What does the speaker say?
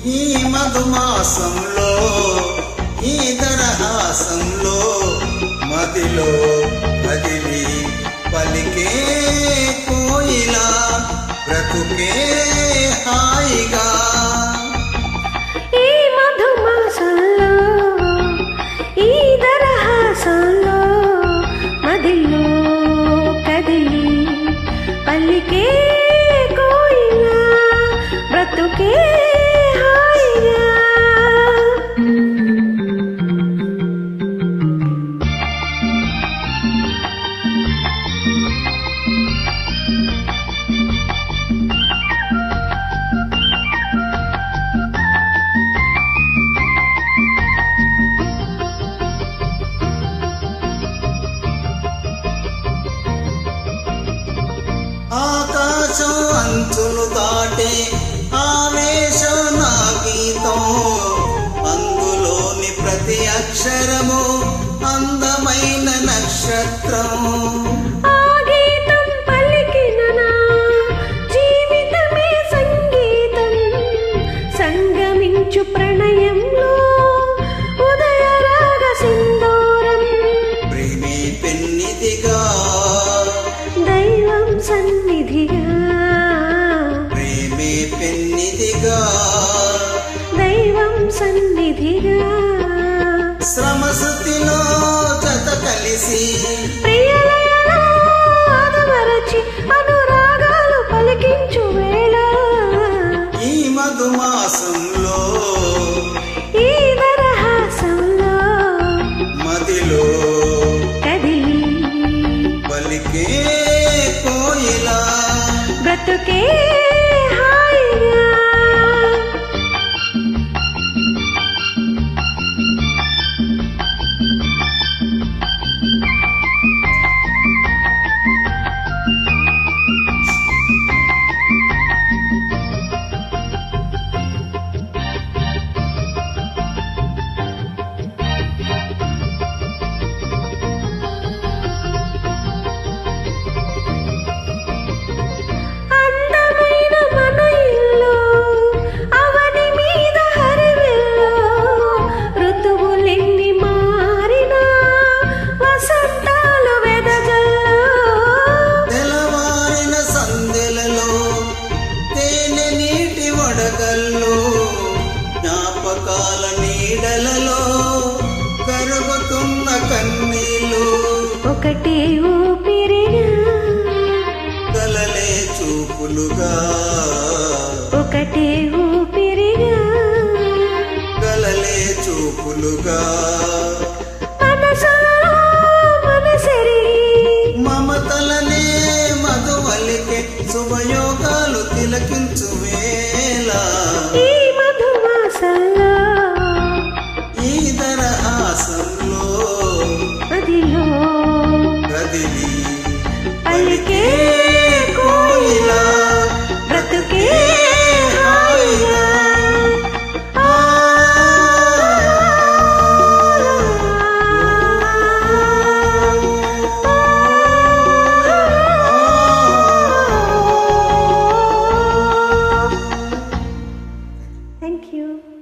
ఈ మధుమాసంలో ఈ దరహాసంలో మదిలో కదిలి పలికే కోయిలా బ్రతుకే హాయిగా. ఈ మధుమాసంలో ఈ దరహాసంలో మదిలో కదిలి పలికే కోయిలా బ్రతుకే హాయిగా. ఆకాశం అంచులు దాటే ఆవేశం నా గీతం, అందులోని ప్రతి అక్షరము అందమైన నక్షత్రం. ఆ గీతం పలికిన నా జీవితమే సంగీతం, సంగమించు ప్రణయంలో ఉదయ రాగ సింధూరం. ప్రేమే పెన్నిదిగా దైవం సన్నిధిగా, ప్రేమే పెన్నిదిగా దైవం సన్నిధిగా. శ్రమశృతిలో జత కలిసి ప్రియలయలో ఆదమరచి అనురాగాలు పలికించు వేళ, ఈ మధుమాసంలో ఈ దరహాసంలో మదిలో కదిలి పలికే కోయిలా బ్రతుకే హాయిగా. అందమైన మన ఇల్లు అవని మీద హరివిల్లు, ఋతువులెన్ని మారినా వసంతాలు వెదజల్లు. తెల్లవారిన సందెలలో తేనె నీటి వడగల్లో జ్ఞాపకాల నీడలలో కరుగుతున్న కన్నీళ్ళు. ఒకటే ఊపిరిగా, కలలే చూపులుగా ఒకటే ఊపిరిగా, కలలే చూపులుగా మనసులో మనసెరిగి మమతలనే మధువలికే శుభయోగాలు తిలకించు వేళ, ఈ మధుమాసంలో ఈ దరహాసంలో మదిలో కదిలి పలికే కోయిలా బ్రతుకే హాయిగా. Thank you.